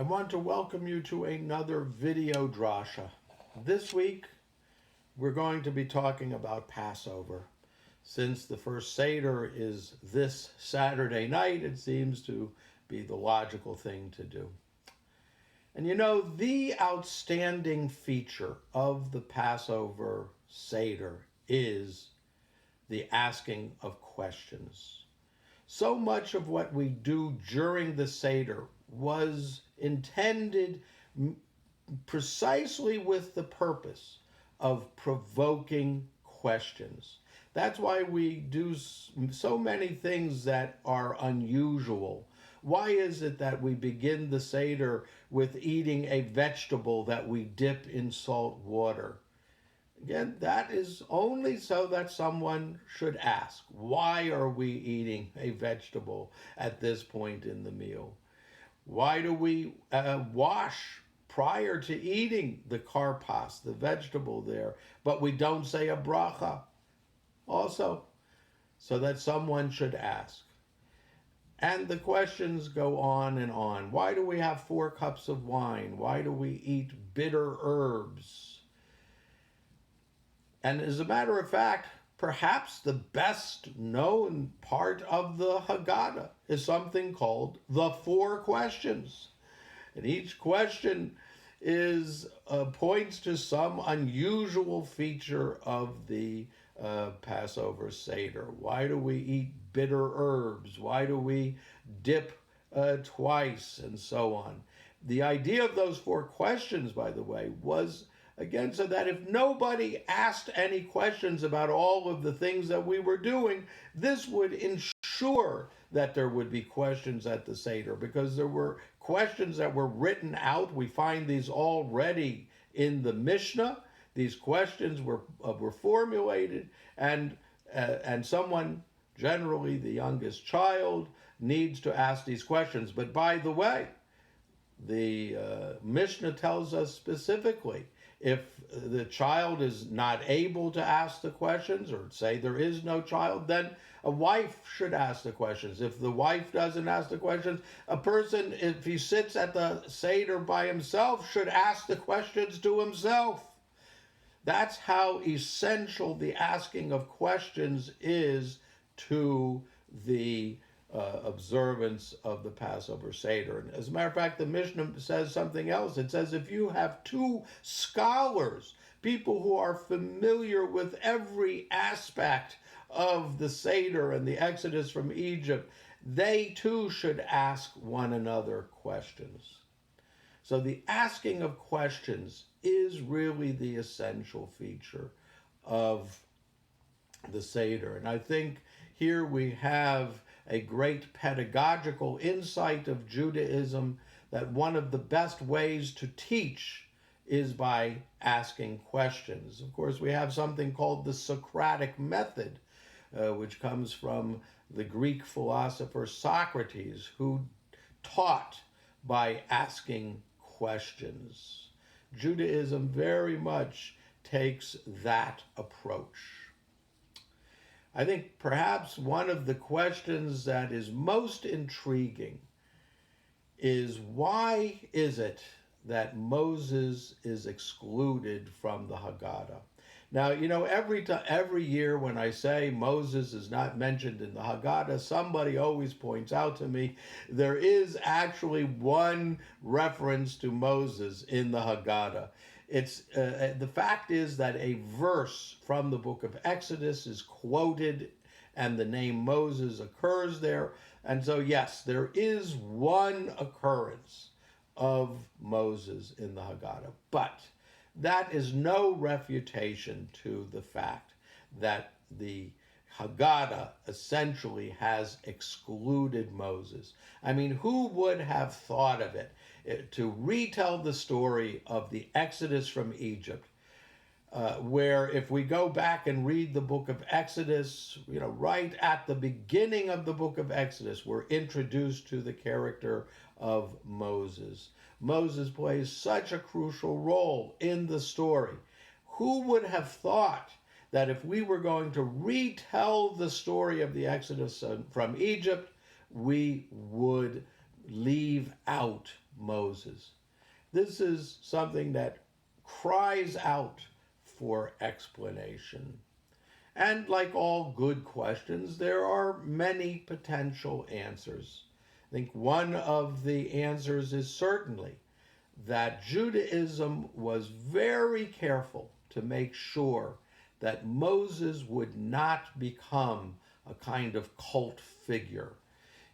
I want to welcome you to another video drasha. This week, we're going to be talking about Passover. Since the first Seder is this Saturday night, it seems to be the logical thing to do. And you know, the outstanding feature of the Passover Seder is the asking of questions. So much of what we do during the Seder was intended precisely with the purpose of provoking questions. That's why we do so many things that are unusual. Why is it that we begin the Seder with eating a vegetable that we dip in salt water? Again, that is only so that someone should ask, why are we eating a vegetable at this point in the meal? Why do we wash prior to eating the karpas, the vegetable there, but we don't say a bracha? Also, so that someone should ask. And the questions go on and on. Why do we have 4 cups of wine? Why do we eat bitter herbs? And as a matter of fact, perhaps the best known part of the Haggadah is something called the 4 questions. And each question is points to some unusual feature of the Passover Seder. Why do we eat bitter herbs? Why do we dip twice? And so on. The idea of those 4 questions, by the way, was again, so that if nobody asked any questions about all of the things that we were doing, this would ensure that there would be questions at the Seder, because there were questions that were written out. We find these already in the Mishnah. These questions were formulated, and someone, generally the youngest child, needs to ask these questions. But by the way, the Mishnah tells us specifically, if the child is not able to ask the questions, or say there is no child, then a wife should ask the questions. If the wife doesn't ask the questions, a person, if he sits at the Seder by himself, should ask the questions to himself. That's how essential the asking of questions is to the observance of the Passover Seder. And as a matter of fact, the Mishnah says something else. It says if you have 2 scholars, people who are familiar with every aspect of the Seder and the Exodus from Egypt, they too should ask one another questions. So the asking of questions is really the essential feature of the Seder. And I think here we have a great pedagogical insight of Judaism, that one of the best ways to teach is by asking questions. Of course, we have something called the Socratic method, which comes from the Greek philosopher Socrates, who taught by asking questions. Judaism very much takes that approach. I think perhaps one of the questions that is most intriguing is, why is it that Moses is excluded from the Haggadah? Now, you know, every year when I say Moses is not mentioned in the Haggadah, somebody always points out to me there is actually one reference to Moses in the Haggadah. It's the fact is that a verse from the book of Exodus is quoted and the name Moses occurs there. And so, yes, there is one occurrence of Moses in the Haggadah. But that is no refutation to the fact that the Haggadah essentially has excluded Moses. I mean, who would have thought of it to retell the story of the Exodus from Egypt, where if we go back and read the book of Exodus, you know, right at the beginning of the book of Exodus, we're introduced to the character of Moses. Moses plays such a crucial role in the story. Who would have thought that if we were going to retell the story of the Exodus from Egypt, we would leave out Moses? This is something that cries out for explanation. And like all good questions, there are many potential answers. I think one of the answers is certainly that Judaism was very careful to make sure that Moses would not become a kind of cult figure.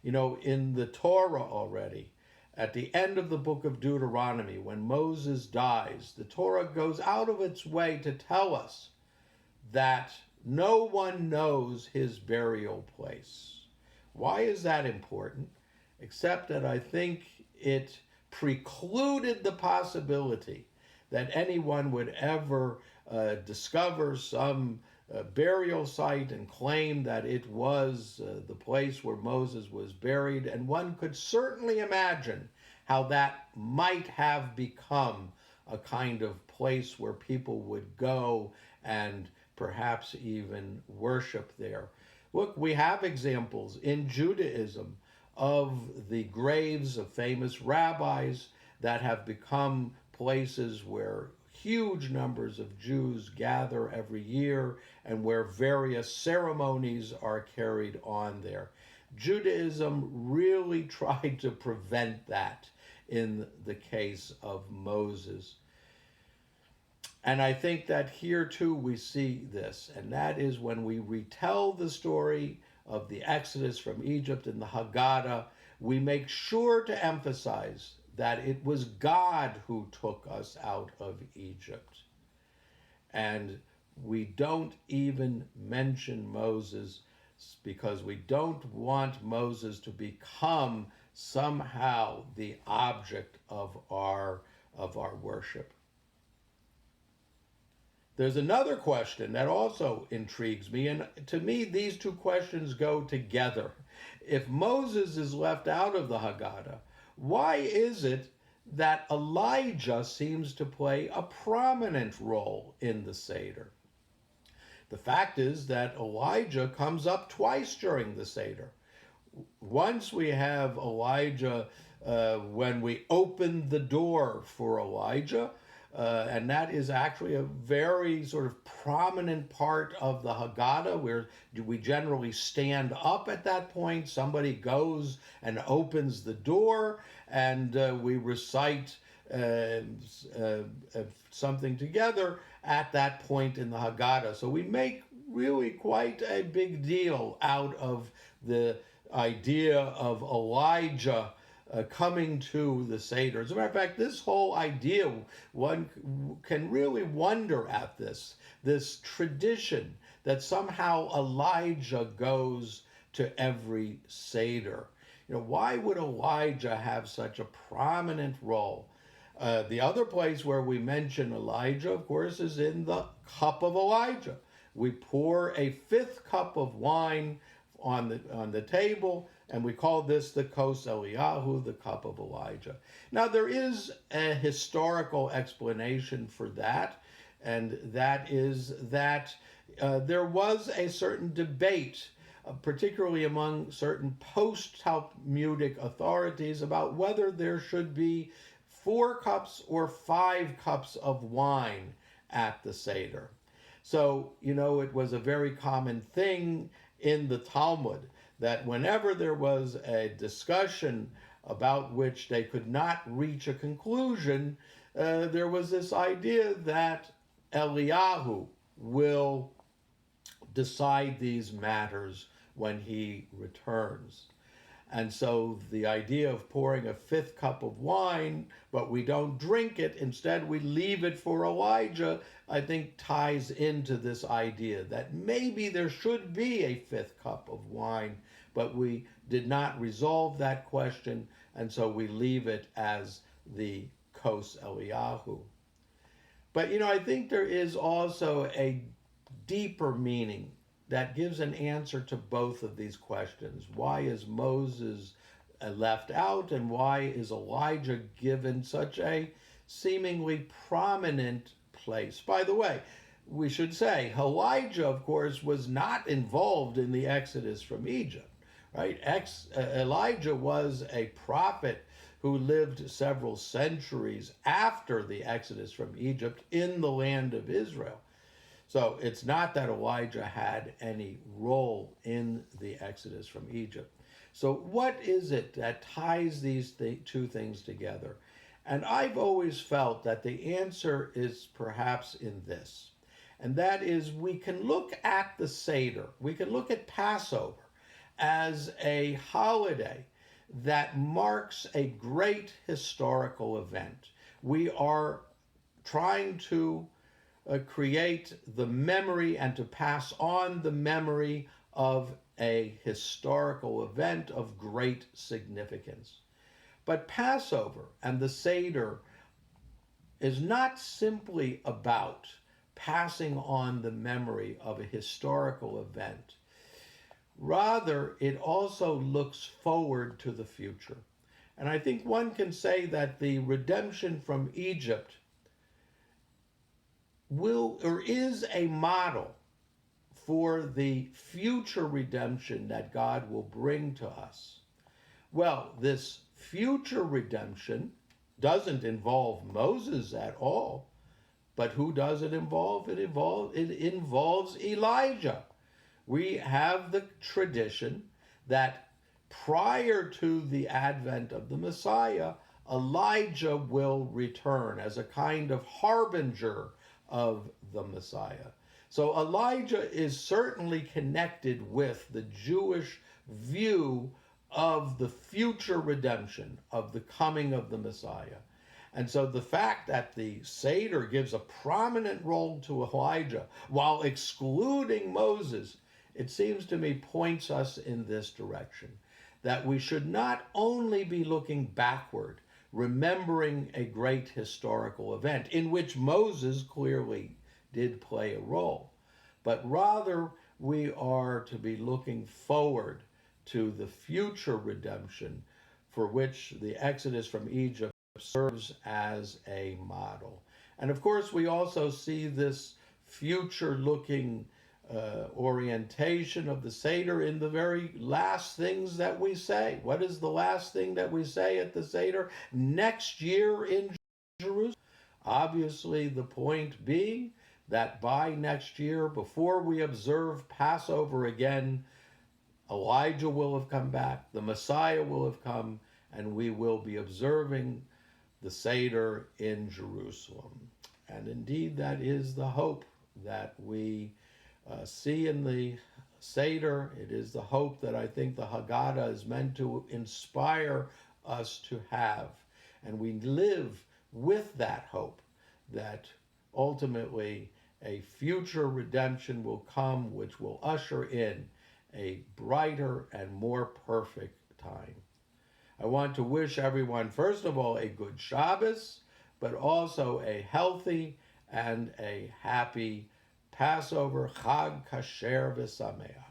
You know, in the Torah already, at the end of the book of Deuteronomy, when Moses dies, the Torah goes out of its way to tell us that no one knows his burial place. Why is that important? Except that I think it precluded the possibility that anyone would ever discover some burial site and claim that it was the place where Moses was buried. And one could certainly imagine how that might have become a kind of place where people would go and perhaps even worship there. Look, we have examples in Judaism of the graves of famous rabbis that have become places where huge numbers of Jews gather every year and where various ceremonies are carried on there. Judaism really tried to prevent that in the case of Moses. And I think that here too we see this, and that is when we retell the story of the Exodus from Egypt in the Haggadah, we make sure to emphasize that it was God who took us out of Egypt. And we don't even mention Moses because we don't want Moses to become somehow the object of our worship. There's another question that also intrigues me, and to me these two questions go together. If Moses is left out of the Haggadah, why is it that Elijah seems to play a prominent role in the Seder? The fact is that Elijah comes up twice during the Seder. Once we have Elijah when we open the door for Elijah, and that is actually a very sort of prominent part of the Haggadah, where we generally stand up at that point. Somebody goes and opens the door, and we recite something together at that point in the Haggadah. So we make really quite a big deal out of the idea of Elijah coming to the Seder. As a matter of fact, this whole idea, one can really wonder at this tradition that somehow Elijah goes to every Seder. You know, why would Elijah have such a prominent role? The other place where we mention Elijah, of course, is in the cup of Elijah. We pour a fifth cup of wine on the table, and we call this the Kos Eliyahu, the cup of Elijah. Now, there is a historical explanation for that, and that is that there was a certain debate, particularly among certain post-Talmudic authorities, about whether there should be 4 cups or 5 cups of wine at the Seder. So, you know, it was a very common thing in the Talmud that whenever there was a discussion about which they could not reach a conclusion, there was this idea that Eliyahu will decide these matters when he returns. And so the idea of pouring a 5th cup of wine, but we don't drink it, instead we leave it for Elijah, I think ties into this idea that maybe there should be a 5th cup of wine, but we did not resolve that question, and so we leave it as the Kos Eliyahu. But, you know, I think there is also a deeper meaning that gives an answer to both of these questions. Why is Moses left out, and why is Elijah given such a seemingly prominent place? By the way, we should say Elijah, of course, was not involved in the Exodus from Egypt, right? Elijah was a prophet who lived several centuries after the Exodus from Egypt in the land of Israel. So it's not that Elijah had any role in the Exodus from Egypt. So what is it that ties these two things together? And I've always felt that the answer is perhaps in this. And that is, we can look at the Seder, we can look at Passover as a holiday that marks a great historical event. We are trying to create the memory and to pass on the memory of a historical event of great significance. But Passover and the Seder is not simply about passing on the memory of a historical event. Rather, it also looks forward to the future. And I think one can say that the redemption from Egypt is a model for the future redemption that God will bring to us. Well, this future redemption doesn't involve Moses at all, but who does it involve? It involves Elijah. We have the tradition that prior to the advent of the Messiah, Elijah will return as a kind of harbinger of the Messiah. So Elijah is certainly connected with the Jewish view of the future redemption, of the coming of the Messiah. And so the fact that the Seder gives a prominent role to Elijah while excluding Moses, it seems to me points us in this direction, that we should not only be looking backward, remembering a great historical event in which Moses clearly did play a role, but rather we are to be looking forward to the future redemption for which the Exodus from Egypt serves as a model. And of course, we also see this future-looking orientation of the Seder in the very last things that we say. What is the last thing that we say at the Seder? Next year in Jerusalem. Obviously, the point being that by next year, before we observe Passover again, Elijah will have come back, the Messiah will have come, and we will be observing the Seder in Jerusalem. And indeed, that is the hope that we see in the Seder. It is the hope that I think the Haggadah is meant to inspire us to have. And we live with that hope that ultimately a future redemption will come, which will usher in a brighter and more perfect time. I want to wish everyone, first of all, a good Shabbos, but also a healthy and a happy Passover, Chag Kasher V'Sameach.